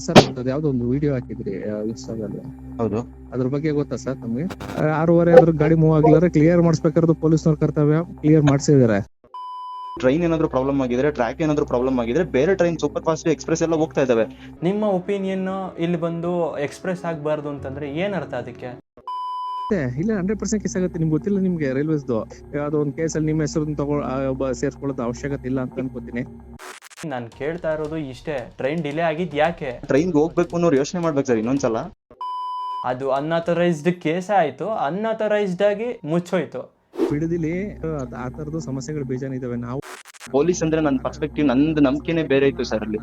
Sir ಅದು ಯಾವ್ದೋ ಒಂದು ವಿಡಿಯೋ ಹಾಕಿದ್ರಿ ಇನ್ಸ್ಟಾದಲ್ಲಿ. ಹೌದು. ಅದ್ರ ಬಗ್ಗೆ ಗೊತ್ತಾ ಸರ್ ತಮ್ಗೆ? 6:30 ಆದ್ರೂ ಗಾಡಿ ಮೂವ್ ಆಗ್ಲಾರೆ ಕ್ಲಿಯರ್ ಮಾಡಿಸ್ಬೇಕಾದ್ರೆ ಪೊಲೀಸ್ನವ್ರ ಕರ್ತವ್ಯ, ಕ್ಲಿಯರ್ ಮಾಡ್ಸಿದಾರೆ. ಟ್ರೈನ್ ಏನಾದ್ರು ಪ್ರಾಬ್ಲಮ್ ಆಗಿದ್ರೆ, ಟ್ರ್ಯಾಕ್ ಏನಾದ್ರು ಪ್ರಾಬ್ಲಮ್ ಆಗಿದ್ರೆ ಬೇರೆ ಟ್ರೈನ್ ಸೂಪರ್ ಫಾಸ್ಟ್ ಎಕ್ಸ್ಪ್ರೆಸ್ ಎಲ್ಲ ಹೋಗ್ತಾ ಇದಾವೆ. ನಿಮ್ಮ ಒಪಿನಿಯನ್ ಇಲ್ಲಿ ಬಂದು ಎಕ್ಸ್ಪ್ರೆಸ್ ಆಗಬಾರ್ದು ಅಂತಂದ್ರೆ ಏನ್ ಅರ್ಥ ಅದಕ್ಕೆ? ಇಲ್ಲ 100% ಕೇಸ್ ಆಗುತ್ತೆ. ನಿಮ್ಗೆ ಗೊತ್ತಿಲ್ಲ ನಿಮ್ಗೆ ರೈಲ್ವೇಸ್ದು ಯಾವ್ದೋ ಒಂದು ಕೇಸಲ್ಲಿ ನಿಮ್ಮ ಹೆಸರು ಒಬ್ಬ ಸೇರ್ಕೊಳ್ಳೋದು ಅವಶ್ಯಕತೆ ಇಲ್ಲ ಅಂತ ಅನ್ಕೋತೀನಿ. ನಾನು ಕೇಳ್ತಾ ಇರೋದು ಇಷ್ಟೇ, ಟ್ರೈನ್ ಡಿಲೇ ಆಗಿದ್ ಯಾಕೆ? ಟ್ರೈನ್ಗೆ ಹೋಗ್ಬೇಕು ಅನ್ನೋರು ಯೋಚನೆ ಮಾಡ್ಬೇಕು ಸರ್ ಇನ್ನೊಂದ್ಸಲ. ಅದು ಅನ್ಅಥರೈಸ್ಡ್ ಕೇಸ್ ಆಯ್ತು, ಅನ್ಅಥರೈಸ್ಡ್ ಆಗಿ ಮುಚ್ಚೋಯ್ತು. ಬಿಡದಿಲಿ ಆ ತರದ್ದು ಸಮಸ್ಯೆಗಳು ಬೇಜಾನಿದಾವೆ. ನಾವು ಪೊಲೀಸ್ ಅಂದ್ರೆ ನನ್ನ ಪರ್ಸ್ಪೆಕ್ಟಿವ್, ನಂದು ನಂಬಿಕೆನೆ ಬೇರೆ ಇತ್ತು ಸರ್ ಅಲ್ಲಿ.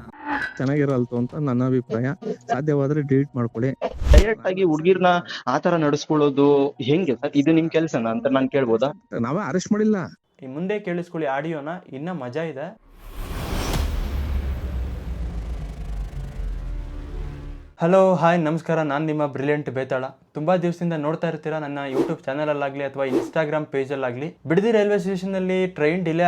ಚೆನ್ನಾಗಿರಲ್ತು ಅಂತ ನನ್ನ ಅಭಿಪ್ರಾಯ. ಸಾಧ್ಯವಾದ್ರೆ ಡಿಲೀಟ್ ಮಾಡ್ಕೊಳ್ಳಿ. ಡೈರೆಕ್ಟ್ ಆಗಿ ಹುಡುಗಿರ್ನ ಆತರ ನಡೆಸ್ಕೊಳ್ಳೋದು ಹೆಂಗೆ ಸರ್? ಇದು ನಿಮ್ ಕೆಲ್ಸನಾ ಅಂತ ನಾನ್ ಕೇಳ್ಬೋದಾ? ನಾವೇ ಅರೆಸ್ಟ್ ಮಾಡಿಲ್ಲ. ಈ ಮುಂದೆ ಕೇಳಿಸ್ಕೊಳ್ಳಿ ಆಡಿಯೋನ, ಇನ್ನ ಮಜಾ ಇದೆ. ಹಲೋ ಹಾಯ್ ನಮಸ್ಕಾರ, ನಾನು ನಿಮ್ಮ ಬ್ರಿಲಿಯಂಟ್ ಬೇತಾಳ. ತುಂಬ ದಿವಸದಿಂದ ನೋಡ್ತಾ ಇರ್ತೀರಾ ನನ್ನ ಯೂಟ್ಯೂಬ್ ಚಾನಲಲ್ಲಾಗಲಿ ಅಥವಾ ಇನ್ಸ್ಟಾಗ್ರಾಮ್ ಪೇಜಲ್ಲಾಗಲಿ. ಬಿಡದಿ ರೈಲ್ವೆ ಸ್ಟೇಷನಲ್ಲಿ ಟ್ರೈನ್ ಡಿಲೇ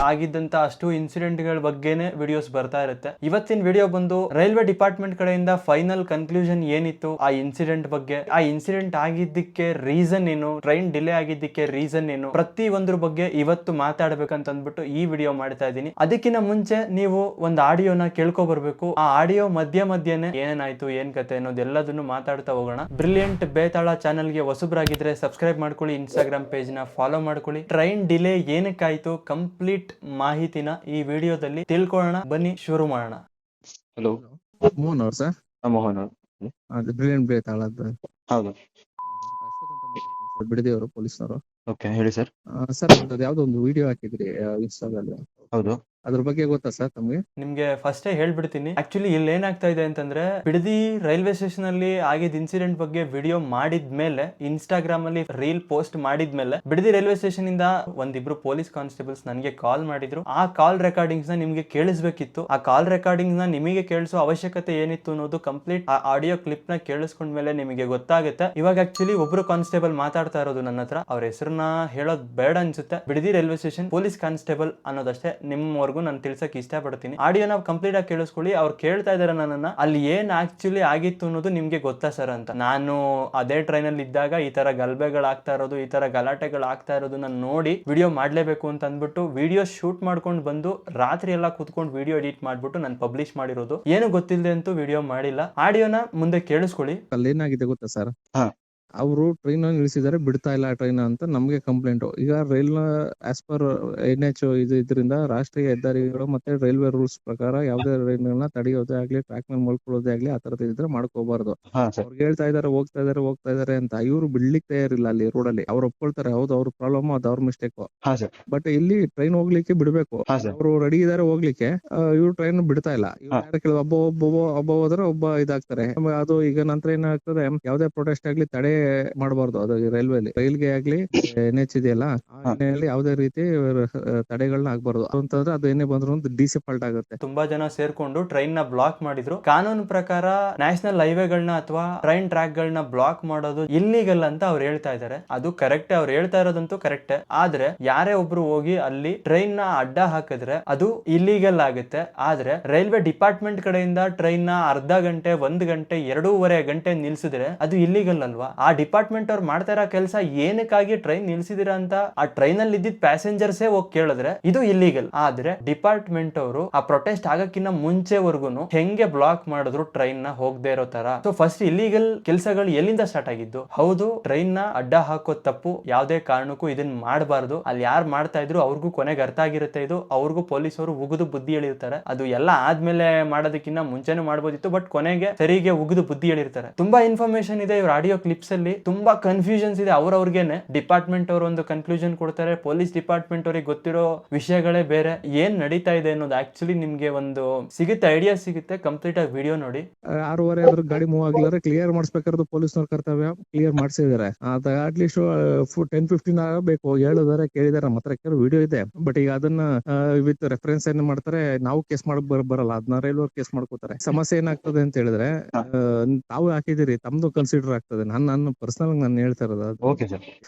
ಆಗಿದ್ದಂಥ ಅಷ್ಟು ಇನ್ಸಿಡೆಂಟ್ಗಳ ಬಗ್ಗೆನೇ ವಿಡಿಯೋಸ್ ಬರ್ತಾ ಇರುತ್ತೆ. ಇವತ್ತಿನ ವಿಡಿಯೋ ಬಂದು ರೈಲ್ವೆ ಡಿಪಾರ್ಟ್ಮೆಂಟ್ ಕಡೆಯಿಂದ ಫೈನಲ್ ಕನ್ಕ್ಲೂಷನ್ ಏನಿತ್ತು ಆ ಇನ್ಸಿಡೆಂಟ್ ಬಗ್ಗೆ, ಆ ಇನ್ಸಿಡೆಂಟ್ ಆಗಿದ್ದಕ್ಕೆ ರೀಸನ್ ಏನು, ಟ್ರೈನ್ ಡಿಲೇ ಆಗಿದ್ದಕ್ಕೆ ರೀಸನ್ ಏನು, ಪ್ರತಿ ಒಂದ್ರ ಬಗ್ಗೆ ಇವತ್ತು ಮಾತಾಡ್ಬೇಕಂತ ಅಂದ್ಬಿಟ್ಟು ಈ ವಿಡಿಯೋ ಮಾಡ್ತಾ ಇದ್ದೀನಿ. ಅದಕ್ಕಿಂತ ಮುಂಚೆ ನೀವು ಒಂದು ಆಡಿಯೋನ ಕೇಳ್ಕೊಬರ್ಬೇಕು. ಆ ಆಡಿಯೋ ಮಧ್ಯನೇ ಏನಾಯ್ತು, ಏನ್ ಕತೆ ಅನ್ನೋದೆಲ್ಲದನ್ನು ಮಾತಾಡ್ತಾ ಹೋಗೋಣ. ಬ್ರಿಲಿಯಂಟ್ ಬೇತಾಳ ಚಾನಲ್ಗೆ ಹೊಸಬ್ರಾಗಿದ್ರೆ ಸಬ್ಸ್ಕ್ರೈಬ್ ಮಾಡ್ಕೊಳ್ಳಿ, ಇನ್ಸ್ಟಾಗ್ರಾಮ್ ಪೇಜ್ ನ ಫಾಲೋ ಮಾಡ್ಕೊಳ್ಳಿ. ಟ್ರೈನ್ ಡಿಲೇ ಏನಕ್ಕಾಯ್ತು ಕಂಪ್ಲೀಟ್ ಮಾಹಿತಿನ ಈ ವಿಡಿಯೋದಲ್ಲಿ ತಿಳ್ಕೊಳ್ಳೋಣ. ಬನ್ನಿ ಶುರು ಮಾಡೋಣ. ಹಲೋ ಮೋಹನ್ ಅವ್ರ ಸರ್? ಮೋಹನ್ ಅವರು. ಅದು ಬ್ರಿಲಿಯಂಟ್ ಬೇತಾಳ ಹೌದು. ಬಿಡದಿಯವರು ಪೊಲೀಸ್ನವರು. ಓಕೆ ಹೇಳಿ ಸರ್. ಸರ್ ಅದು ಯಾವ್ದೋ ಒಂದು ವಿಡಿಯೋ ಹಾಕಿದ್ರಿ ಇನ್ಸ್ಟಾದಲ್ಲಿ. ಹೌದು. ಅದ್ರ ಬಗ್ಗೆ ಗೊತ್ತಾ ಸರ್ ತಮ್ಗೆ? ನಿಮ್ಗೆ ಫಸ್ಟೇ ಹೇಳ್ಬಿಡ್ತೀನಿ. ಆಕ್ಚುಲಿ ಇಲ್ಲಿ ಏನಾಗ್ತಾ ಇದೆ ಅಂತಂದ್ರೆ, ಬಿಡದಿ ರೈಲ್ವೆ ಸ್ಟೇಷನ್ ಅಲ್ಲಿ ಆಗಿದ್ದ ಇನ್ಸಿಡೆಂಟ್ ಬಗ್ಗೆ ವಿಡಿಯೋ ಮಾಡಿದ್ಮೇಲೆ, ಇನ್ಸ್ಟಾಗ್ರಾಮ್ ಅಲ್ಲಿ ರೀಲ್ ಪೋಸ್ಟ್ ಮಾಡಿದ್ಮೇಲೆ, ಬಿಡದಿ ರೈಲ್ವೆ ಸ್ಟೇಷನ್ ಇಂದ ಒಂದಿಬ್ರು ಪೊಲೀಸ್ ಕಾನ್ಸ್ಟೇಬಲ್ಸ್ ನನಗೆ ಕಾಲ್ ಮಾಡಿದ್ರು. ಆ ಕಾಲ್ ರೆಕಾರ್ಡಿಂಗ್ಸ್ ನ ನಿಮ್ಗೆ ಕೇಳಿಸ್ಬೇಕಿತ್ತು. ಆ ಕಾಲ್ ರೆಕಾರ್ಡಿಂಗ್ಸ್ ನ ನಿಮಗೆ ಕೇಳಿಸೋ ಅವಶ್ಯಕತೆ ಏನಿತ್ತು ಅನ್ನೋದು ಕಂಪ್ಲೀಟ್ ಆ ಆಡಿಯೋ ಕ್ಲಿಪ್ ನ ಕೇಳಿಸ್ಕೊಂಡ್ಮೇಲೆ ನಿಮಗೆ ಗೊತ್ತಾಗುತ್ತೆ. ಇವಾಗ ಆಕ್ಚುಲಿ ಒಬ್ರು ಕಾನ್ಸ್ಟೇಬಲ್ ಮಾತಾಡ್ತಾ ಇರೋದು ನನ್ನ ಹತ್ರ. ಅವ್ರ ಹೆಸರನ್ನ ಹೇಳೋದ್ ಬೇಡ ಅನ್ಸುತ್ತೆ. Bidadi railway station police constable ಅನ್ನೋದಷ್ಟೇ ನಿಮ್ಮವರೆಗೂ ನಾನು ತಿಳ್ಸಕ್ ಇಷ್ಟಪಡ್ತೀನಿ. ಆಡಿಯೋನ ಕಂಪ್ಲೀಟ್ ಆಗಿ ಕೇಳಿಸ್ಕೊಳ್ಳಿ. ಅವ್ರು ಕೇಳ್ತಾ ಇದಾರೆ ನನ್ನನ್ನ, ಅಲ್ಲಿ ಏನ್ ಆಕ್ಚುಲಿ ಆಗಿತ್ತು ಅನ್ನೋದು ನಿಮ್ಗೆ ಗೊತ್ತಾ ಸರ್ ಅಂತ. ನಾನು ಅದೇ ಟ್ರೈನ್ ಅಲ್ಲಿ ಇದ್ದಾಗ ಈ ತರ ಗಲಭೆಗಳಾಗ್ತಾ ಇರೋದು, ಈ ತರ ಗಲಾಟೆಗಳಾಗ್ತಾ ಇರೋದು ನಾನು ನೋಡಿ ವಿಡಿಯೋ ಮಾಡ್ಲೇಬೇಕು ಅಂತ ಅಂದ್ಬಿಟ್ಟು ವಿಡಿಯೋ ಶೂಟ್ ಮಾಡ್ಕೊಂಡು ಬಂದು ರಾತ್ರಿ ಎಲ್ಲ ಕೂತ್ಕೊಂಡು ವಿಡಿಯೋ ಎಡಿಟ್ ಮಾಡ್ಬಿಟ್ಟು ನಾನು ಪಬ್ಲಿಷ್ ಮಾಡಿರೋದು. ಏನು ಗೊತ್ತಿಲ್ಲದೆ ಅಂತೂ ವಿಡಿಯೋ ಮಾಡಿಲ್ಲ. ಆಡಿಯೋನ ಮುಂದೆ ಕೇಳಿಸ್ಕೊಳ್ಳಿ. ಅಲ್ಲಿ ಏನಾಗಿದೆ ಗೊತ್ತಾ ಸರ್? ಹಾ. ಅವರು ಟ್ರೈನ್ ನಿಲ್ಲಿಸಿದ್ದಾರೆ, ಬಿಡ್ತಾ ಇಲ್ಲ ಟ್ರೈನ್ ಅಂತ ನಮ್ಗೆ ಕಂಪ್ಲೇಂಟ್. ಈಗ ರೈಲ್ ಆಸ್ ಪರ್ NH ಇದರಿಂದ ರಾಷ್ಟ್ರೀಯ ಹೆದ್ದಾರಿಗಳು ಮತ್ತೆ ರೈಲ್ವೆ ರೂಲ್ಸ್ ಪ್ರಕಾರ ಯಾವುದೇ ರೈಲ್ಗಳನ್ನ ತಡೆಯೋದೇ ಆಗ್ಲಿ, ಟ್ರ್ಯಾಕ್ ಮೇಲೆ ಮಲ್ಕೊಳ್ಳೋದೇ ಆಗ್ಲಿ, ಆ ತರದ್ ಇದ್ರೆ ಮಾಡ್ಕೋಬಾರ್ದು. ಅವ್ರಿಗೆ ಹೇಳ್ತಾ ಇದಾರೆ ಹೋಗ್ತಾ ಇದಾರೆ ಅಂತ. ಇವ್ರು ಬಿಡ್ಲಿಕ್ಕೆ ತಯಾರಿಲ್ಲ ಅಲ್ಲಿ ರೋಡ್ ಅಲ್ಲಿ. ಅವ್ರು ಒಪ್ಕೊಳ್ತಾರೆ, ಹೌದು ಅವ್ರ ಪ್ರಾಬ್ಲಮ್, ಅದು ಅವ್ರ ಮಿಸ್ಟೇಕ್. ಬಟ್ ಇಲ್ಲಿ ಟ್ರೈನ್ ಹೋಗ್ಲಿಕ್ಕೆ ಬಿಡ್ಬೇಕು. ಅವರು ರೆಡಿ ಇದಾರೆ ಹೋಗ್ಲಿಕ್ಕೆ, ಇವ್ರು ಟ್ರೈನ್ ಬಿಡ್ತಾ ಇಲ್ಲ. ಒಬ್ಬ ಹೋದ್ರೆ ಒಬ್ಬ ಇದಾಗ್ತಾರೆ. ಅದು ಈಗ ನಂತರ ಏನಾಗ್ತದೆ, ಯಾವ್ದೇ ಪ್ರೊಟೆಸ್ಟ್ ಆಗ್ಲಿ ತಡೆ ಮಾಡಬಾರ್ದು. ಅದು ರೈಲ್ಗೆ ಆಗ್ಲಿ NH ಇದೆಯಲ್ಲ, ಯಾವುದೇ ರೀತಿ ತಡೆಗಳನ್ನ ಆಗ್ಬಾರ್ದು ಅಂತಂದ್ರೆ ಅದು ಏನೇ ಬಂದ್ರು ಡಿಸಿಫಾಲ್ಟ್ ಆಗುತ್ತೆ. ತುಂಬಾ ಜನ ಸೇರ್ಕೊಂಡು ಟ್ರೈನ್ ನ ಬ್ಲಾಕ್ ಮಾಡಿದ್ರು. ಕಾನೂನು ಪ್ರಕಾರ ನ್ಯಾಷನಲ್ ಹೈವೇಗಳನ್ನ ಅಥವಾ ಟ್ರೈನ್ ಟ್ರ್ಯಾಕ್ ಗಳನ್ನ ಬ್ಲಾಕ್ ಮಾಡೋದು ಇಲ್ಲಿಗಲ್ ಅಂತ ಅವ್ರು ಹೇಳ್ತಾ ಇದಾರೆ. ಅದು ಕರೆಕ್ಟ್, ಅವ್ರು ಹೇಳ್ತಾ ಇರೋದಂತೂ ಕರೆಕ್ಟ್. ಆದ್ರೆ ಯಾರೇ ಒಬ್ರು ಹೋಗಿ ಅಲ್ಲಿ ಟ್ರೈನ್ ನ ಅಡ್ಡ ಹಾಕಿದ್ರೆ ಅದು ಇಲ್ಲಿಗಲ್ ಆಗುತ್ತೆ. ಆದ್ರೆ ರೈಲ್ವೆ ಡಿಪಾರ್ಟ್ಮೆಂಟ್ ಕಡೆಯಿಂದ ಟ್ರೈನ್ ನ ಅರ್ಧ ಗಂಟೆ, 1 ಗಂಟೆ, 2.5 ಗಂಟೆ ನಿಲ್ಸಿದ್ರೆ ಅದು ಇಲ್ಲಿಗಲ್ ಅಲ್ವಾ? ಆ ಡಿಪಾರ್ಟ್ಮೆಂಟ್ ಅವ್ರು ಮಾಡ್ತಾ ಇರೋ ಕೆಲಸ ಏನಕ್ಕಾಗಿ ಟ್ರೈನ್ ನಿಲ್ಸಿದಿರಾ ಅಂತ ಆ ಟ್ರೈನ್ ಅಲ್ಲಿ ಇದ್ದಿದ್ದ ಪ್ಯಾಸೆಂಜರ್ಸೇ ಹೋಗಿ ಕೇಳಿದ್ರೆ ಇದು ಇಲ್ಲಿಗಲ್. ಆದ್ರೆ ಡಿಪಾರ್ಟ್ಮೆಂಟ್ ಅವರು ಆ ಪ್ರೊಟೆಸ್ಟ್ ಆಗಕ್ಕಿಂತ ಮುಂಚೆವರೆಗೂ ಹೆಂಗೆ ಬ್ಲಾಕ್ ಮಾಡಿದ್ರು ಟ್ರೈನ್ ನ ಹೋಗದೆ ಇರೋ ತರ. ಸೊ ಫಸ್ಟ್ ಇಲ್ಲಿಗಲ್ ಕೆಲಸಗಳು ಎಲ್ಲಿಂದ ಸ್ಟಾರ್ಟ್ ಆಗಿದ್ದು? ಹೌದು, ಟ್ರೈನ್ ನ ಅಡ್ಡ ಹಾಕೋ ತಪ್ಪು. ಯಾವುದೇ ಕಾರಣಕ್ಕೂ ಇದನ್ನ ಮಾಡಬಾರ್ದು. ಅಲ್ಲಿ ಯಾರು ಮಾಡ್ತಾ ಇದ್ರು ಅವ್ರಿಗೂ ಕೊನೆಗೆ ಅರ್ಥ ಆಗಿರುತ್ತೆ ಇದು. ಅವ್ರಿಗೂ ಪೊಲೀಸರು ಉಗಿದು ಬುದ್ಧಿ ಹೇಳಿರ್ತಾರೆ. ಅದು ಎಲ್ಲ ಆದ್ಮೇಲೆ ಮಾಡೋದಕ್ಕಿಂತ ಮುಂಚೆನೂ ಮಾಡ್ಬೋದಿತ್ತು, ಬಟ್ ಕೊನೆಗೆ ಸರಿಗೆ ಉಗಿದು ಬುದ್ಧಿ ಹೇಳಿರ್ತಾರೆ. ತುಂಬಾ ಇನ್ಫಾರ್ಮೇಶನ್ ಇದೆ ಇವ್ರ ಆಡಿಯೋ ಕ್ಲಿಪ್ಸ್ ಅಲ್ಲಿ, ತುಂಬಾ ಕನ್ಫ್ಯೂಷನ್ಸ್ ಇದೆ. ಅವ್ರವ್ರಿಗೇನೆ ಡಿಪಾರ್ಟ್ಮೆಂಟ್ ಅವರು ಒಂದು ಕನ್ಕ್ಲೂಷನ್ ಕೊಡ್ತಾರೆ, ಪೊಲೀಸ್ ಡಿಪಾರ್ಟ್ಮೆಂಟ್ ಅವ್ರಿಗೆ ಗೊತ್ತಿರೋ ವಿಷಯಗಳೇ ಬೇರೆ. ಏನ್ ನಡೀತಾ ಇದೆ ಅನ್ನೋದು ಆಕ್ಚುಲಿ ನಿಮ್ಗೆ ಒಂದು ಐಡಿಯಾ ಸಿಗುತ್ತೆ. ಕಂಪ್ಲೀಟ್ ಆಗಿ ವಿಡಿಯೋ ನೋಡಿ. 6:30 ಆದ್ರೂ ಗಾಡಿ ಮೂವ್ ಆಗ್ಲಾರೆ ಕ್ಲಿಯರ್ ಮಾಡಿಸ್ಬೇಕಾದ್ರೆ ಪೊಲೀಸ್ನವ್ರ ಕರ್ತವ್ಯ, ಕ್ಲಿಯರ್ ಮಾಡ್ಸಿದಾರೆ. ಅಟ್ಲೀಸ್ಟ್ 10-15 ಆಗಬೇಕು. ಹೇಳಿದಾರೆ, ಕೇಳಿದಾರೆ, ಮಾತ್ರ ವಿಡಿಯೋ ಇದೆ. ಬಟ್ ಈಗ ಅದನ್ನ ವಿತ್ ರೆಫರೆನ್ಸ್ ಏನ್ ಮಾಡ್ತಾರೆ, ನಾವು ಕೇಸ್ ಮಾಡಕ್ ಬರಲ್ಲ, ಅದನ್ನ ರೈಲ್ವೆ ಕೇಸ್ ಮಾಡ್ಕೋತಾರೆ. ಸಮಸ್ಯೆ ಏನಾಗ್ತದೆ ಅಂತ ಹೇಳಿದ್ರೆ, ತಾವು ಹಾಕಿದಿರಿ, ತಮ್ದು ಕನ್ಸಿಡರ್ ಆಗ್ತದೆ. ನಾನು ನಾನು ಪರ್ಸನಲ್ ನಾನು ಹೇಳ್ತಾ ಇರೋದು ಅದು. Okay sir.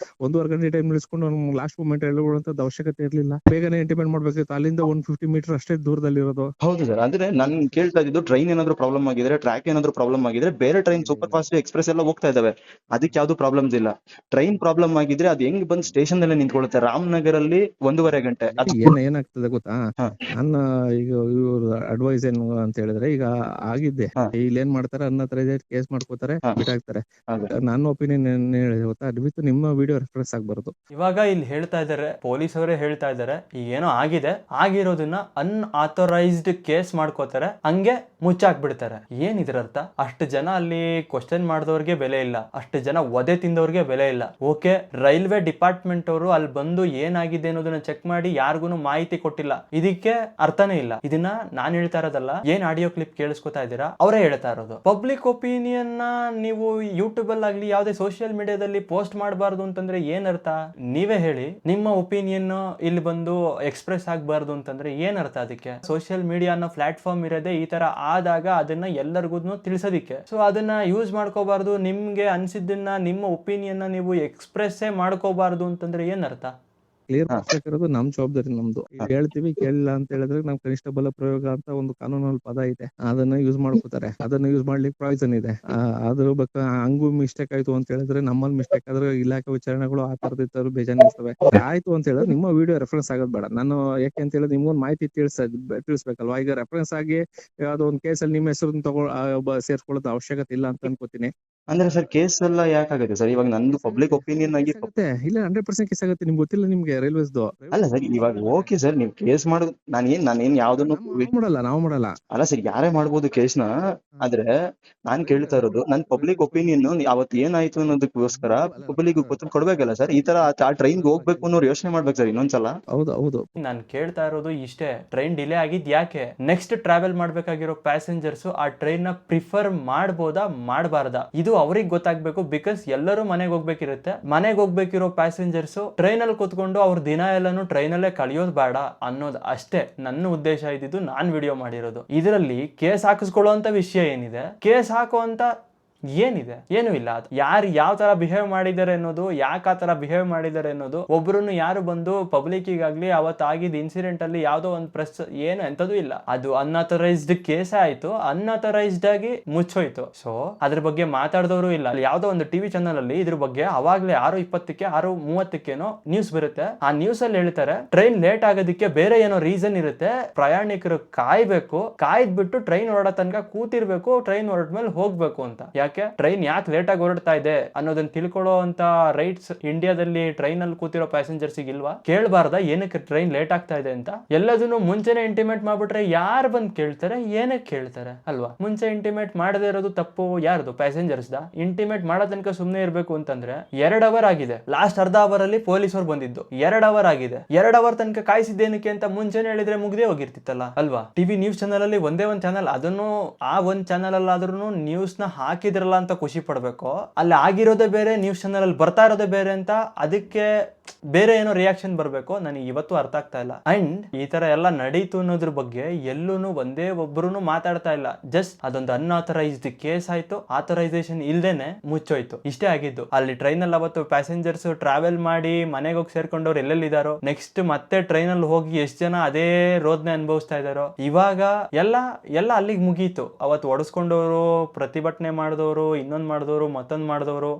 1.5 ಗಂಟೆ ಟೈಮ್ ನಿಲ್ಸ್ಕೊಂಡು ಲಾಸ್ಟ್ ಮೂಮೆಂಟ್ ಹೇಳುವಂತದ್ದು ಅವಶ್ಯಕತೆ ಇರ್ಲಿಲ್ಲ. ಬೇಗನೆ ಇಂಟಿಮೇಟ್ ಮಾಡ್ಬೇಕಿತ್ತು. ಅಲ್ಲಿಂದ 150 ಮೀಟರ್ ಅಷ್ಟೇ ದೂರದಲ್ಲಿರೋದು. ಹೌದು ಸರ್. ಅಂದ್ರೆ ನಾನು ಕೇಳ್ತಾ ಇದ್ದು ಟ್ರೈನ್ ಏನಾದ್ರು ಪ್ರಾಬ್ಲಮ್ ಆಗಿದ್ರೆ, ಟ್ರ್ಯಾಕ್ ಏನಾದ್ರು ಪ್ರಾಬ್ಲಮ್ ಆಗಿದ್ರೆ ಬೇರೆ ಟ್ರೈನ್ ಸೂಪರ್ ಫಾಸ್ಟ್ ಎಕ್ಸ್ಪ್ರೆಸ್ ಎಲ್ಲ ಹೋಗ್ತಾ ಇದಾವೆ, ಅದಕ್ಕೆ ಯಾವ್ದು ಪ್ರಾಬ್ಲಮ್ಸ್ ಇಲ್ಲ. ಟ್ರೈನ್ ಪ್ರಾಬ್ಲಮ್ ಆಗಿದ್ರೆ ಅದು ಹೆಂಗ್ ಬಂದ್ ಸ್ಟೇಷನ್ ಅಲ್ಲೇ ನಿಂತ್ಕೊಳ್ಳುತ್ತೆ ರಾಮನಗರ್ ಅಲ್ಲಿ 1.5 ಗಂಟೆ. ಏನಾಗ್ತದೆ ಗೊತ್ತಾ, ನನ್ನ ಈಗ ಇವ್ರ ಅಡ್ವೈಸ್ ಏನು ಅಂತ ಹೇಳಿದ್ರೆ, ಈಗ ಆಗಿದ್ದೆ ಇಲ್ಲಿ ಏನ್ ಮಾಡ್ತಾರೆ ಅನ್ಅಥರೈಸ್ಡ್ ಕೇಸ್ ಮಾಡ್ಕೋತಾರೆ, ಬಿಟ್ಟಾಕ್ತಾರೆ. ನನ್ನ ಒಪಿನಿಯನ್ ಏನ್ ಹೇಳಿದೆ ಗೊತ್ತಾ, ಅದು ನಿಮ್ಮ ವಿಡಿಯೋ ರೆಫರೆನ್ಸ್ ಆಗ್ಬಾರ್ದು. ಇವಾಗ ಇಲ್ಲಿ ಹೇಳ್ತಾ ಇದಾರೆ, ಪೊಲೀಸ್ ಅವರೇ ಹೇಳ್ತಾ ಇದಾರೆ, ಈಗ ಏನೋ ಆಗಿದೆ, ಆಗಿರೋದನ್ನ ಅನ್ಆಥರೈಸ್ಡ್ ಕೇಸ್ ಮಾಡ್ಕೋತಾರೆ, ಹಂಗೆ ಮುಚ್ಚಾಕ್ಬಿಡ್ತಾರೆ. ಏನಿದ್ರ ಅರ್ಥ? ಅಷ್ಟು ಜನ ಅಲ್ಲಿ ಕ್ವಶನ್ ಮಾಡಿದವ್ರಿಗೆ ಬೆಲೆ ಇಲ್ಲ, ಅಷ್ಟು ಜನ ಒದೆ ತಿಂದವ್ರಿಗೆ ಬೆಲೆ ಇಲ್ಲ. ಓಕೆ, ರೈಲ್ವೆ ಡಿಪಾರ್ಟ್ಮೆಂಟ್ ಅವರು ಅಲ್ಲಿ ಬಂದು ಏನಾಗಿದೆ ಅನ್ನೋದನ್ನ ಚೆಕ್ ಮಾಡಿ ಯಾರಿಗೂ ಮಾಹಿತಿ ಕೊಟ್ಟಿಲ್ಲ, ಇದಕ್ಕೆ ಅರ್ಥನೇ ಇಲ್ಲ. ಇದನ್ನ ನಾನ್ ಹೇಳ್ತಾ ಇರೋದಲ್ಲ, ಏನ್ ಆಡಿಯೋ ಕ್ಲಿಪ್ ಕೇಳಿಸ್ಕೊತಾ ಇದ್ದೀರಾ ಅವರೇ ಹೇಳ್ತಾ ಇರೋದು. ಪಬ್ಲಿಕ್ ಒಪಿನಿಯನ್ ನ ನೀವು ಯೂಟ್ಯೂಬ್ ಅಲ್ಲಿ ಆಗ್ಲಿ ಯಾವುದೇ ಸೋಷಿಯಲ್ ಮೀಡಿಯಾದಲ್ಲಿ ಪೋಸ್ಟ್ ಮಾಡಬಾರ್ದು ಅಂತಂದ್ರೆ ಏನ್ ಅರ್ಥ? ನೀವೇ ಹೇಳಿ. ನಿಮ್ಮ ಒಪಿನಿಯನ್ ಇಲ್ಲಿ ಬಂದು ಎಕ್ಸ್ಪ್ರೆಸ್ ಆಗಬಾರ್ದು ಅಂತಂದ್ರೆ ಏನ್ ಅರ್ಥ? ಅದಕ್ಕೆ ಸೋಷಿಯಲ್ ಮೀಡಿಯಾ ಅನ್ನೋ ಪ್ಲಾಟ್ಫಾರ್ಮ್ ಇರೋದೇ ಈ ತರ ಆದಾಗ ಅದನ್ನ ಎಲ್ಲರಿಗೂ ತಿಳಿಸೋದಿಕ್ಕೆ. ಸೊ ಅದನ್ನ ಯೂಸ್ ಮಾಡ್ಕೋಬಾರ್ದು, ನಿಮ್ಗೆ ಅನ್ಸಿದ್ದನ್ನ ನಿಮ್ಮ ಒಪಿನಿಯನ್ ನೀವು ಎಕ್ಸ್ಪ್ರೆಸ್ ಮಾಡ್ಕೋಬಾರ್ದು ಅಂತಂದ್ರೆ ಏನ್ ಅರ್ಥ? ಕ್ಲಿಯರ್ ಮಾಡ್ಬೇಕಿರೋದು ನಮ್ ಜವಾಬ್ದಾರಿ, ನಮ್ದು. ಹೇಳ್ತೀವಿ, ಕೇಳಿಲ್ಲ ಅಂತ ಹೇಳಿದ್ರೆ ನಮ್ ಕನಿಷ್ಠ ಬಲ ಪ್ರಯೋಗ ಅಂತ ಒಂದು ಕಾನೂನಲ್ಲಿ ಪದ ಇದೆ, ಅದನ್ನ ಯೂಸ್ ಮಾಡ್ಕೋತಾರೆ. ಅದನ್ನ ಯೂಸ್ ಮಾಡ್ಲಿಕ್ಕೆ ಪ್ರಾಯ್ಸನ್ ಇದೆ. ಅದ್ರ ಬಗ್ಗೆ ಹಂಗೂ ಮಿಸ್ಟೇಕ್ ಆಯ್ತು ಅಂತ ಹೇಳಿದ್ರೆ, ನಮ್ಮಲ್ಲಿ ಮಿಸ್ಟೇಕ್ ಆದ್ರೆ ಇಲಾಖೆ ವಿಚಾರಣೆಗಳು ಆ ತರದ ಬೇಜಾನ್ ಇರ್ತವೆ. ಆಯ್ತು ಅಂತ ಹೇಳಿದ್ರೆ ನಿಮ್ಮ ವಿಡಿಯೋ ರೆಫರೆನ್ಸ್ ಆಗೋದ್ ಬೇಡ. ನಾನು ಯಾಕೆ ಅಂತ ಹೇಳಿದ್ರೆ ನಿಮ್ಗೊಂದು ಮಾಹಿತಿ ತಿಳಿಸ್ಬೇಕಲ್ವಾ. ಈಗ ರೆಫರೆನ್ಸ್ ಆಗಿ ಯಾವ್ದೋ ಒಂದು ಕೇಸಲ್ಲಿ ನಿಮ್ಮ ಹೆಸರು ಸೇರ್ಕೊಳ್ಳೋದು ಅವಶ್ಯಕತೆ ಇಲ್ಲ ಅಂತ ಅನ್ಕೋತೀನಿ. ಅಂದ್ರೆ ಸರ್ ಕೇಸ್ ಎಲ್ಲ ಯಾಕಾಗುತ್ತೆ ಸರ್? ಇವಾಗ ನಂದು ಪಬ್ಲಿಕ್ ಒಪಿನಿಯನ್ ಆಗಿ ಇಲ್ಲ 100% ಕೇಸ್ ಆಗುತ್ತೆ. ನಿಮ್ಗೆ ಗೊತ್ತಿಲ್ಲ ನಿಮ್ಗೆ ರೈಲ್ವೇಸ್ದು? ಅಲ್ಲ ಸರ್, ಇವಾಗ ಓಕೆ ಸರ್, ನೀವು ಕೇಸ್ ಮಾಡೋದು ನಾನೇನ್ ಯಾವ್ದನ್ನು ನಾವು ಮಾಡಲ್ಲ. ಅಲ್ಲ ಸರ್, ಯಾರೇ ಮಾಡ್ಬೋದು ಕೇಸ್ನ. ಆದ್ರೆ ನಾನ್ ಕೇಳ್ತಾ ಇರೋದು ನನ್ ಪಬ್ಲಿಕ್ ಒಪಿನಿಯನ್ ಅವತ್ತು ಏನಾಯ್ತು ಅನ್ನೋದಕ್ಕೋಸ್ಕರ ಪಬ್ಲಿಕ್ ಕೊಡ್ಬೇಕಲ್ಲ ಸರ್. ಈ ತರ ಆ ಟ್ರೈನ್ ಹೋಗ್ಬೇಕು ಅನ್ನೋರು ಯೋಚನೆ ಮಾಡ್ಬೇಕು ಸರ್ ಇನ್ನೊಂದ್ಸಲ. ಹೌದು. ನಾನು ಕೇಳ್ತಾ ಇರೋದು ಇಷ್ಟೇ, ಟ್ರೈನ್ ಡಿಲೇ ಆಗಿದ್ ಯಾಕೆ? ನೆಕ್ಸ್ಟ್ ಟ್ರಾವೆಲ್ ಮಾಡ್ಬೇಕಾಗಿರೋ ಪ್ಯಾಸೆಂಜರ್ಸ್ ಆ ಟ್ರೈನ್ ನ ಪ್ರಿಫರ್ ಮಾಡ್ಬೋದಾ ಮಾಡಬಾರ್ದಾ ಇದು ಅವ್ರಿಗೆ ಗೊತ್ತಾಗ್ಬೇಕು. ಬಿಕಾಸ್ ಎಲ್ಲರೂ ಮನೆಗೆ ಹೋಗ್ಬೇಕಿರುತ್ತೆ, ಮನೆಗೆ ಹೋಗ್ಬೇಕಿರೋ ಪ್ಯಾಸೆಂಜರ್ಸ್ ಟ್ರೈನ್ ಅಲ್ಲಿ ಕೂತ್ಕೊಂಡು ಅವ್ರ ದಿನ ಎಲ್ಲಾನು ಟ್ರೈನ್ ಅಲ್ಲೇ ಕಳಿಯೋದು ಬೇಡ ಅನ್ನೋದು ಅಷ್ಟೇ ನನ್ನ ಉದ್ದೇಶ ಇದ್ದಿದ್ದು. ನಾನ್ ವಿಡಿಯೋ ಮಾಡಿರೋದು ಇದರಲ್ಲಿ ಕೇಸ್ ಹಾಕಿಸ್ಕೊಳ್ಳೋ ಅಂತ ವಿಷಯ ಏನಿದೆ, ಕೇಸ್ ಹಾಕೋ ಅಂತ ಏನಿದೆ? ಏನು ಇಲ್ಲ. ಅದು ಯಾರು ಯಾವ ತರ ಬಿಹೇವ್ ಮಾಡಿದ್ದಾರೆ ಅನ್ನೋದು, ಯಾಕೆ ಆ ತರ ಬಿಹೇವ್ ಮಾಡಿದ್ದಾರೆ ಅನ್ನೋದು, ಒಬ್ರು ಯಾರು ಬಂದು ಪಬ್ಲಿಕ್ಗಾಗ್ಲಿ ಅವತ್ತು ಆಗಿದ್ದ ಇನ್ಸಿಡೆಂಟ್ ಅಲ್ಲಿ ಯಾವ್ದೋ ಒಂದು ಪ್ರೆಸ್ ಏನು ಎಂತದೂ ಇಲ್ಲ. ಅದು ಅನ್ಅಥರೈಸ್ಡ್ ಕೇಸ್ ಆಯ್ತು, ಅನ್ಅಥರೈಸ್ಡ್ ಆಗಿ ಮುಚ್ಚೋಯ್ತು. ಸೊ ಅದ್ರ ಬಗ್ಗೆ ಮಾತಾಡಿದವರು ಇಲ್ಲ. ಯಾವ್ದೋ ಒಂದು ಟಿವಿ ಚಾನಲ್ ಅಲ್ಲಿ ಇದ್ರ ಬಗ್ಗೆ ಅವಾಗ್ಲೇ 6:20ಕ್ಕೆ 6:30ಕ್ಕೇನೋ ನ್ಯೂಸ್ ಬರುತ್ತೆ. ಆ ನ್ಯೂಸ್ ಅಲ್ಲಿ ಹೇಳ್ತಾರೆ ಟ್ರೈನ್ ಲೇಟ್ ಆಗೋದಕ್ಕೆ ಬೇರೆ ಏನೋ ರೀಸನ್ ಇರುತ್ತೆ, ಪ್ರಯಾಣಿಕರು ಕಾಯ್ಬೇಕು, ಕಾಯ್ದ್ಬಿಟ್ಟು ಟ್ರೈನ್ ಹೊರಡೋ ತನಕ ಕೂತಿರ್ಬೇಕು, ಟ್ರೈನ್ ಹೊರಡ್ಮೇಲೆ ಹೋಗ್ಬೇಕು ಅಂತ. ಟ್ರೈನ್ ಯಾಕೆ ಲೇಟ್ ಆಗಿ ಹೊರಡ್ತಾ ಇದೆ ಅನ್ನೋದನ್ನ ತಿಳ್ಕೊಳ್ಳೋ ಅಂತ ರೈಟ್ಸ್ ಇಂಡಿಯಾದಲ್ಲಿ ಟ್ರೈನ್ ಅಲ್ಲಿ ಕೂತಿರೋ ಪ್ಯಾಸೆಂಜರ್ಸ್ ಇಲ್ವಾ? ಕೇಳಬಾರ್ದ ಏನಕ್ಕೆ ಟ್ರೈನ್ ಲೇಟ್ ಆಗ್ತಾ ಇದೆ ಅಂತ? ಎಲ್ಲದನ್ನು ಮುಂಚೆನೆ ಇಂಟಿಮೇಟ್ ಮಾಡ್ಬಿಟ್ರೆ ಯಾರು ಬಂದ್ ಕೇಳ್ತಾರೆ? ಏನಕ್ಕೆ ಕೇಳ್ತಾರೆ ಅಲ್ವಾ? ಮುಂಚೆ ಇಂಟಿಮೇಟ್ ಮಾಡದೇ ಇರೋದು ತಪ್ಪು ಯಾರ್ದು? Passengers the. ಇಂಟಿಮೇಟ್ ಮಾಡೋ ತನಕ ಸುಮ್ನೆ ಇರ್ಬೇಕು ಅಂತಂದ್ರೆ 2 ಅವರ್ ಆಗಿದೆ, ಲಾಸ್ಟ್ ಅರ್ಧ ಅವರ್ ಅಲ್ಲಿ ಪೊಲೀಸರು ಬಂದಿದ್ದು 2 ಅವರ್ ಆಗಿದೆ. 2 ಅವರ್ ತನಕ ಕಾಯಿಸಿದ್ದೇನಕ್ಕೆ ಅಂತ ಮುಂಚೆನೆ ಹೇಳಿದ್ರೆ ಮುಗ್ದೇ ಹೋಗಿರ್ತಿತ್ತಲ್ಲ ಅಲ್ವಾ? ಟಿವಿ ನ್ಯೂಸ್ ಚಾನಲ್ ಅಲ್ಲಿ ಒಂದೇ ಒಂದು ಚಾನಲ್, ಅದನ್ನು ಆ ಒಂದ್ ಚಾನಲ್ ಅಲ್ಲಾದ್ರೂ ನ್ಯೂಸ್ ನ ಹಾಕಿದ್ರಲ್ಲ ಅಂತ ಖುಷಿ ಪಡ್ಬೇಕು. ಅಲ್ಲಿ ಆಗಿರೋದೇ ಬೇರೆ, ನ್ಯೂಸ್ ಚಾನಲ್ ಅಲ್ಲಿ ಬರ್ತಾ ಇರೋದೇ ಬೇರೆ ಅಂತ ಅದಕ್ಕೆ ಬೇರೆ ಏನೋ ರಿಯಾಕ್ಷನ್ ಬರ್ಬೇಕು. ನನಗೆ ಇವತ್ತು ಅರ್ಥ ಆಗ್ತಾ ಇಲ್ಲ. ಅಂಡ್ ಈ ತರ ಎಲ್ಲ ನಡೀತು ಅನ್ನೋದ್ರ ಬಗ್ಗೆ ಎಲ್ಲೂನು ಒಂದೇ ಒಬ್ರು ಮಾತಾಡ್ತಾ ಇಲ್ಲ. ಜಸ್ಟ್ ಅದೊಂದು ಅನ್ಆಥರೈಸ್ಡ್ ಕೇಸ್ ಆಯ್ತು, ಆಥರೈಸೇಷನ್ ಇಲ್ದೇನೆ ಮುಚ್ಚೋಯ್ತು, ಇಷ್ಟೇ ಆಗಿದ್ದು. ಅಲ್ಲಿ ಟ್ರೈನ್ ಅಲ್ಲಿ ಅವತ್ತು ಪ್ಯಾಸೆಂಜರ್ಸ್ ಟ್ರಾವೆಲ್ ಮಾಡಿ ಮನೆಗೆ ಹೋಗಿ ಸೇರ್ಕೊಂಡವ್ರು ಎಲ್ಲೆಲ್ಲಿದಾರೋ, ನೆಕ್ಸ್ಟ್ ಮತ್ತೆ ಟ್ರೈನ್ ಅಲ್ಲಿ ಹೋಗಿ ಎಷ್ಟು ಜನ ಅದೇ ರೋದನೆ ಅನುಭವಿಸ್ತಾ ಇದಾರೋ. ಇವಾಗ ಎಲ್ಲ ಅಲ್ಲಿಗೆ ಮುಗೀತು. ಅವತ್ತು ಒಡಿಸ್ಕೊಂಡವರು, ಪ್ರತಿಭಟನೆ ಮಾಡಿದವರು, ಇನ್ನೊಂದ್ ಮಾಡಿದವರು, ಮತ್ತೊಂದ್ ಮಾಡಿದವರು,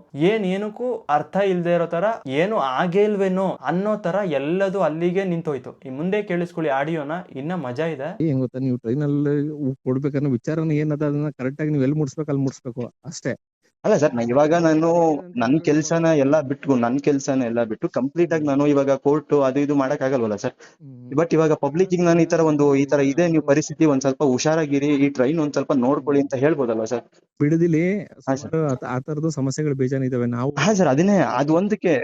ಏನಕ್ಕೂ ಅರ್ಥ ಇಲ್ದೇ ಇರೋ ತರ, ಏನು ಆಗೇ ಇಲ್ವೇನೋ ಅನ್ನೋ ತರ ಎಲ್ಲದು ಅಲ್ಲಿಗೆ ನಿಂತೋಯ್ತು. ಈ ಮುಂದೆ ಕೇಳಿಸ್ಕೊಳ್ಳಿ ಆಡಿಯೋನ, ಇನ್ನ ಮಜಾ ಇದೆ. ಏನ್ ಗೊತ್ತಾ, ನೀವು ಟ್ರೈನ್ ಅಲ್ಲಿ ಕೊಡ್ಬೇಕನ್ನೋ ವಿಚಾರನ ಏನದ ಅದನ್ನ ಕರೆಕ್ಟ್ ಆಗಿ ನೀವು ಎಲ್ಲಿ ಮುಟ್ಸ್ಬೇಕು ಅಲ್ಲಿ ಮುಟ್ಸ್ಬೇಕು ಅಷ್ಟೇ. ಅಲ್ಲ ಸರ್, ಇವಾಗ ನಾನು ನನ್ನ ಕೆಲ್ಸನ ಎಲ್ಲ ಬಿಟ್ಟು ಕಂಪ್ಲೀಟ್ ಆಗಿ ನಾನು ಇವಾಗ ಕೋರ್ಟ್ ಅದು ಇದು ಮಾಡಕ್ ಆಗಲ್ವಲ್ಲ ಸರ್. ಬಟ್ ಇವಾಗ ಪಬ್ಲಿಕ್ ನಾನು ಈ ತರ ಇದೆ, ನೀವು ಪರಿಸ್ಥಿತಿ ಒಂದ್ ಸ್ವಲ್ಪ ಹುಷಾರಾಗಿರಿ, ಈ ಟ್ರೈನ್ ಒಂದ್ ಸ್ವಲ್ಪ ನೋಡ್ಕೊಳ್ಳಿ ಅಂತ ಹೇಳ್ಬೋದಲ್ವಾ ಸರ್? ಬಿಡದಿಲಿ ಆ ತರದ ಸಮಸ್ಯೆಗಳು ಬೇಜಾನ್ ಇದಾವೆ. ನಾವು ಸರ್ ಅದನ್ನೇ, ಅದು ಒಂದಕ್ಕೆ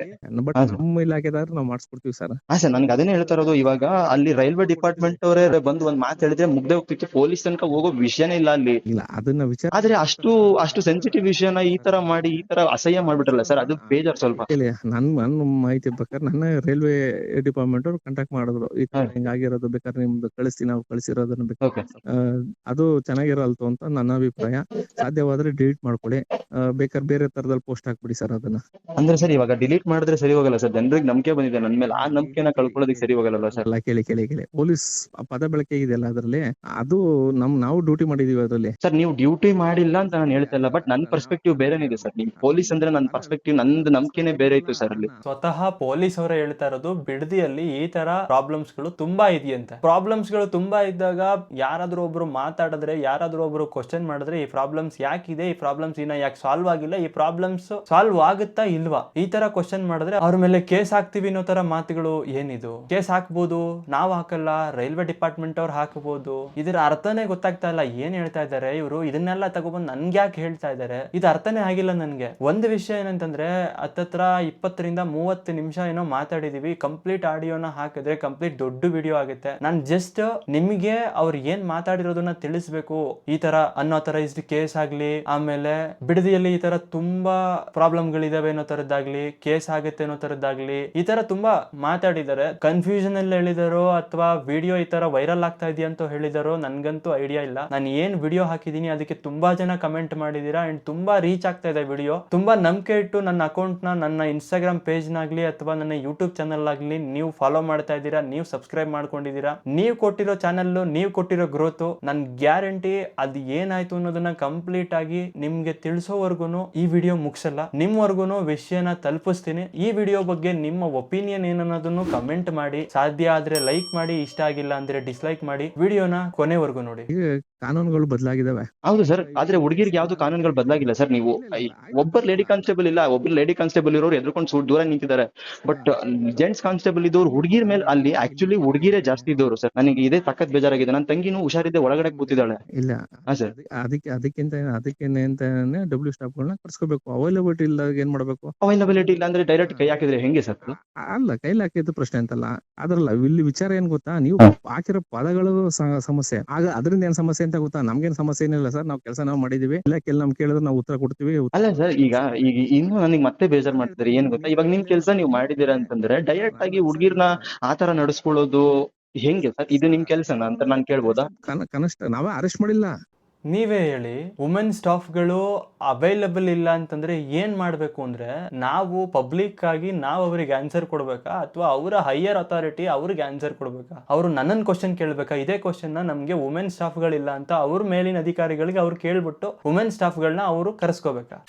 ಬಟ್ ನಮ್ಮ ಇಲಾಖೆದಾರ ನಾವು ಮಾಡಿಸ್ಕೊಡ್ತೀವಿ ಸರ್. ಸರ್ ನನ್ಗೆ ಅದನ್ನೇ ಹೇಳ್ತಾ ಇರೋದು. ಇವಾಗ ಅಲ್ಲಿ ರೈಲ್ವೆ ಡಿಪಾರ್ಟ್ಮೆಂಟ್ ಅವರೇ ಬಂದು ಒಂದ್ ಮಾತು ಹೇಳಿದ್ರೆ ಮುಗ್ದೆ ಹೋಗ್ತಿತ್ತು, ಪೊಲೀಸ್ ತನಕ ಹೋಗೋ ವಿಷಯನೇ ಇಲ್ಲ ಅಲ್ಲಿ. ಇಲ್ಲ ಅದನ್ನ ವಿಚಾರ, ಆದ್ರೆ ಅಷ್ಟು ಸೆನ್ಸಿಟಿವ್ ವಿಷಯನ ಈ ತರ ಮಾಡಿ ಈ ತರ ಅಸಹ್ಯ ಮಾಡ್ಬಿಟ್ರಲ್ಲ ಸರ್, ಅದು ಬೇಜಾರ್ ಸ್ವಲ್ಪ. ಹೇಳಿ, ನನ್ನ ಮಾಹಿತಿ ಬೇಕಾದ್ರೆ ನನ್ನ ರೈಲ್ವೆ ಡಿಪಾರ್ಟ್ಮೆಂಟ್ ಅವ್ರು ಕಾಂಟ್ಯಾಕ್ಟ್ ಮಾಡಿದ್ರು, ಈ ತರ ಹಿಂಗಾಗಿರೋದು, ಬೇಕಾದ್ರೆ ನಿಮ್ದು ಕಳಿಸ್ತೀನಿ, ನಾವು ಕಳಿಸಿರೋದನ್ನ Okay. ಅದು ಚೆನ್ನಾಗಿರಲ್ತು ಅಂತ ನನ್ನ ಅಭಿಪ್ರಾಯ. ಸಾಧ್ಯವಾದ್ರೆ ಡಿಲೀಟ್ ಮಾಡ್ಕೊಳ್ಳಿ, ಬೇಕಾದ್ರೆ ಬೇರೆ ತರದಲ್ಲಿ ಪೋಸ್ಟ್ ಹಾಕ್ಬಿಡಿ ಸರ್ ಅದನ್ನ. ಅಂದ್ರೆ ಸರ್ ಇವಾಗ ಡಿಲೀಟ್ ಮಾಡಿದ್ರೆ ಸರಿ ಹೋಗಲ್ಲ ಸರ್, ಜನರಿಗೆ ನಂಬಿಕೆ ಬಂದಿದೆ ನನ್ ಮೇಲೆ, ಆ ನಂಬಿಕೆನ ಕಳ್ಕೊಳ್ಳೋದಕ್ಕೆ ಸರಿ ಹೋಗಲ್ಲ ಸರ್. ಅಲ್ಲ, ಕೇಳಿ ಪೊಲೀಸ್ ಪದ ಬಳಕೆ ಇದೆಯಲ್ಲ ಅದ್ರಲ್ಲಿ, ಅದು ನಾವು ಡ್ಯೂಟಿ ಮಾಡಿದೀವಿ ಅದ್ರಲ್ಲಿ. ಸರ್ ನೀವು ಡ್ಯೂಟಿ ಮಾಡಿಲ್ಲ ಅಂತ ನಾನು ಹೇಳ್ತಾ ಇಲ್ಲ, ಬಟ್ ನನ್ನ ಪರ್ಸ್ಪೆಕ್ಟಿವ್ ಬೇರೆನೇ ಇದೆ ಸರ್. ನೀವು ಪೊಲೀಸ್ ಅಂದ್ರೆ ನನ್ನ ಪರ್ಸ್ಪೆಕ್ಟಿವ್, ನಂದು ನಂಬಿಕೆನೇ ಬೇರೆ ಇತ್ತು ಸರ್ ಅಲ್ಲಿ. ಸ್ವತಃ ಪೊಲೀಸ್ ಅವರೇ ಹೇಳ್ತಾ ಇರೋದು, ಬಿಡದಿಯಲ್ಲಿ ಈ ತರ ಪ್ರಾಬ್ಲಮ್ಸ್ ಗಳು ತುಂಬಾ ಇದೆಯಂತೆ. ಪ್ರಾಬ್ಲಮ್ಸ್ ಗಳು ತುಂಬಾ ಇದ್ದಾಗ ಯಾರಾದ್ರೂ ಒಬ್ರು ಮಾತಾಡಿದ್ರೆ, ಯಾರಾದ್ರೂ ಒಬ್ರು ಕ್ವಶನ್ ಮಾಡಿದ್ರೆ, ಈ ಪ್ರಾಬ್ಲಮ್ಸ್ ಯಾಕಿದೆ, ಈ ಪ್ರಾಬ್ಲಮ್ಸ್ ಇನ್ನ ಯಾಕೆ ಸಾಲ್ವ್ ಆಗಿಲ್ಲ, ಈ ಪ್ರಾಬ್ಲಮ್ಸ್ ಸಾಲ್ವ್ ಆಗುತ್ತಾ ಇಲ್ವಾ, ಈ ತರ ಕ್ವಶನ್ ಮಾಡಿದ್ರೆ ಅವ್ರ ಮೇಲೆ ಕೇಸ್ ಹಾಕ್ತಿವಿ ಅನ್ನೋ ತರ ಮಾತುಗಳು ಏನಿದು. ಕೇಸ್ ಹಾಕ್ಬೋದು, ನಾವ್ ಹಾಕಲ್ಲ, ರೈಲ್ವೆ ಡಿಪಾರ್ಟ್ಮೆಂಟ್ ಅವ್ರು ಹಾಕಬಹುದು. ಇದರ ಅರ್ಥನೇ ಗೊತ್ತಾಗ್ತಾ ಇಲ್ಲ, ಏನ್ ಹೇಳ್ತಾ ಇದಾರೆ ಇವರು, ಇದನ್ನೆಲ್ಲ ತಗೊಬಂದು ನನ್ಗೆ ಯಾಕೆ ಹೇಳ್ತಾ ಇದಾರೆ, ಇದು ಅರ್ಥನೇ ಆಗಿಲ್ಲ ನನ್ಗೆ. ಒಂದು ವಿಷಯ ಏನಂತಂದ್ರೆ, ಹತ್ತತ್ರ 20-30 ನಿಮಿಷ ಏನೋ ಮಾತಾಡಿದೀವಿ, ಕಂಪ್ಲೀಟ್ ಆಡಿಯೋನ ಹಾಕಿದ್ರೆ ಕಂಪ್ಲೀಟ್ ದೊಡ್ಡ ವಿಡಿಯೋ ಆಗುತ್ತೆ. ನಾನ್ ಜಸ್ಟ್ ನಿಮಗೆ ಅವ್ರು ಏನ್ ಮಾತಾಡಿರೋದನ್ನ ತಿಳಿಸ್ಬೇಕು, ಈ ತರ ಅನ್ಆಥರೈಸ್ಡ್ ಕೇಸ್ ಆಗ್ಲಿ, ಆಮೇಲೆ ಬಿಡದಿಯಲ್ಲಿ ಈ ತರ ತುಂಬಾ ಪ್ರಾಬ್ಲಮ್ ಗಳಿದಾವೆ ಅನ್ನೋ ತರದ್ದಾಗ್ಲಿ, ಕೇಸ್ ಆಗುತ್ತೆ ಅನ್ನೋ ತರದ್ದಾಗ್ಲಿ, ಈ ತರ ತುಂಬಾ ಮಾತಾಡಿದ್ದಾರೆ. ಕನ್ಫ್ಯೂಷನ್ ಅಲ್ಲಿ ಹೇಳಿದಾರೋ ಅಥವಾ ವಿಡಿಯೋ ಈ ತರ ವೈರಲ್ ಆಗ್ತಾ ಇದೆಯಾ ಅಂತ ಹೇಳಿದಾರೋ ನನ್ಗಂತೂ ಐಡಿಯಾ ಇಲ್ಲ. ನಾನು ಏನ್ ವಿಡಿಯೋ ಹಾಕಿದೀನಿ ಅದಕ್ಕೆ ತುಂಬಾ ಜನ ಕಮೆಂಟ್ ಮಾಡಿದೀರಾ, ಅಂಡ್ ತುಂಬಾ ರೀಚ್ ಆಗ್ತಾ ಇದೆ ವಿಡಿಯೋ. ತುಂಬಾ ನಂಬಿಕೆ ಇಟ್ಟು ನನ್ನ ಅಕೌಂಟ್ ನ, ನನ್ನ ಇನ್ಸ್ಟಾಗ್ರಾಮ್ ಪೇಜ್ ನಾಗ್ಲಿ ಅಥವಾ ನನ್ನ ಯೂಟ್ಯೂಬ್ ಚಾನಲ್ ಆಗ್ಲಿ ನೀವು ಫಾಲೋ ಮಾಡ್ತಾ ಇದ್ದೀರಾ, ನೀವು ಸಬ್ಸ್ಕ್ರೈಬ್ ಮಾಡ್ಕೊಂಡಿದ್ದೀರಾ. ನೀವು ಕೊಟ್ಟಿರೋ ಚಾನಲ್, ನೀವು ಕೊಟ್ಟಿರೋ ಗ್ರೋತ್, ನನ್ ಗ್ಯಾರಂಟಿ ಅದು ಏನಾಯ್ತು ಅನ್ನೋದನ್ನ ಕಂಪ್ಲೀಟ್ ಆಗಿ ನಿಮ್ಗೆ ತಿಳಿಸೋವರ್ಗುನು ಈ ವಿಡಿಯೋ ಮುಗಿಸಲ್ಲ, ನಿಮ್ವರ್ಗುನು ವಿಷಯನ ತಲುಪಿಸ್ತೀನಿ. ಈ ವಿಡಿಯೋ ಬಗ್ಗೆ ನಿಮ್ಮ ಒಪಿನಿಯನ್ ಏನನ್ನೋದನ್ನು ಕಮೆಂಟ್ ಮಾಡಿ, ಸಾಧ್ಯ ಆದ್ರೆ ಲೈಕ್ ಮಾಡಿ, ಇಷ್ಟ ಆಗಿಲ್ಲ ಅಂದ್ರೆ ಡಿಸ್ಲೈಕ್ ಮಾಡಿ. ವಿಡಿಯೋನ ಕೊನೆವರೆಗೂ ನೋಡಿ. ಕಾನೂನುಗಳು ಬದಲಾಗಿದಾವೆ. ಹೌದು ಸರ್, ಆದ್ರೆ ಹುಡುಗಿರಿಗೆ ಯಾವ್ದು ಕಾನೂನುಗಳು ಬದಲಾಗಿಲ್ಲ ಸರ್. ನೀವು ಒಬ್ಬರು ಲೇಡಿ ಕಾನ್ಸ್ಟೇಬಲ್ ಇಲ್ಲ, ಒಬ್ರು ಲೇಡಿ ಕಾನ್ಸ್ಟೇಬಲ್ ಇರೋರು ಎದ್ರುಕೊಂಡು ದೂರ ನಿಂತಿದ್ದಾರೆ, ಬಟ್ ಜೆಂಟ್ಸ್ ಕಾನ್ಸ್ಟೇಬಲ್ ಇದ್ದವ್ರು ಹುಡುಗಿರ ಮೇಲೆ, ಅಲ್ಲಿ ಆಕ್ಚುಲಿ ಹುಡುಗಿರೇ ಜಾಸ್ತಿ ಇದ್ದವರು ಸರ್. ನನಗೆ ಇದೇ ತಕ್ಕತ್ ಬೇಜಾರಾಗಿದೆ. ನನ್ನ ತಂಗಿನೂ ಹುಷಾರಿದ್ದೆ ಒಳಗಡೆ ಕೂತಿದ್ದಾಳೆ. ಇಲ್ಲ ಸರ್ ಅದಕ್ಕಿಂತ ಡಬ್ಲ್ಯೂ ಸ್ಟಾಫ್ಗಳನ್ನ ಕರ್ಸ್ಕೋಬೇಕು. ಅವೈಲಬಿಲಿಟಿ ಇಲ್ಲದಾಗ ಏನ್ ಮಾಡ್ಬೇಕು? ಅವೈಲಬಿಲಿಟಿ ಇಲ್ಲ ಅಂದ್ರೆ ಡೈರೆಕ್ಟ್ ಕೈ ಹಾಕಿದ್ರೆ ಹೆಂಗೆ ಸರ್? ಅಲ್ಲ, ಕೈಲಿ ಹಾಕಿದ್ದು ಪ್ರಶ್ನೆ ಅಂತಲ್ಲ, ಅದ್ರಲ್ಲ ಇಲ್ಲಿ ವಿಚಾರ ಏನ್ ಗೊತ್ತಾ, ನೀವು ಹಾಕಿರೋ ಪದಗಳು ಸಮಸ್ಯೆ. ಆಗ ಅದರಿಂದ ಏನ್ ಸಮಸ್ಯೆ ಅಂತ ಗೊತ್ತಾ? ನಮ್ಗೇನ್ ಸಮಸ್ಯೆ ಏನಿಲ್ಲ ಸರ್, ನಾವ್ ಕೆಲಸ ನಾವು ಮಾಡಿದೀವಿ, ಇಲ್ಲ ನಮ್ ಕೇಳಿದ್ರೆ ನಾವು ಉತ್ತರ ಕೊಡ್ತೀವಿ. ಅಲ್ಲ ಸರ್, ಈಗ ಇನ್ನು ನನಗೆ ಮತ್ತೆ ಬೇಜಾರ್ ಮಾಡ್ತಿದ್ದಾರೆ. ಏನ್ ಗೊತ್ತಾ, ಇವಾಗ ನಿಮ್ ಕೆಲಸ ನೀವು ಮಾಡಿದೀರಾ ಅಂತಂದ್ರೆ ಡೈರೆಕ್ಟ್ ಆಗಿ ಹುಡುಗಿರ್ನ ಆತರ ನಡೆಸ್ಕೊಳ್ಳೋದು ಹೆಂಗೆ ಸರ್? ಇದು ನಿಮ್ ಕೆಲ್ಸನ ಅಂತ ನಾನ್ ಕೇಳ್ಬೋದಾ? ಕನಿಷ್ಠ ನಾವೇ ಅರೆಸ್ಟ್ ಮಾಡಿಲ್ಲ. ನೀವೇ ಹೇಳಿ, ವುಮೆನ್ ಸ್ಟಾಫ್ಗಳು ಅವೈಲಬಲ್ ಇಲ್ಲ ಅಂತಂದ್ರೆ ಏನ್ ಮಾಡ್ಬೇಕು ಅಂದ್ರೆ, ನಾವು ಪಬ್ಲಿಕ್ ಆಗಿ ನಾವು ಅವ್ರಿಗೆ ಆನ್ಸರ್ ಕೊಡ್ಬೇಕಾ ಅಥವಾ ಅವರ ಹೈಯರ್ ಅಥಾರಿಟಿ ಅವ್ರಿಗೆ ಆನ್ಸರ್ ಕೊಡ್ಬೇಕಾ? ಅವರು ನನ್ನನ್ ಕ್ವಶನ್ ಕೇಳ್ಬೇಕಾ? ಇದೇ ಕ್ವಶನ್ ನ ನಮ್ಗೆ ವುಮೆನ್ ಸ್ಟಾಫ್ಗಳಿಲ್ಲ ಅಂತ ಅವ್ರ ಮೇಲಿನ ಅಧಿಕಾರಿಗಳಿಗೆ ಅವ್ರು ಕೇಳ್ಬಿಟ್ಟು ವುಮೆನ್ ಸ್ಟಾಫ್ಗಳನ್ನ ಅವರು ಕರೆಸ್ಕೋಬೇಕಾ?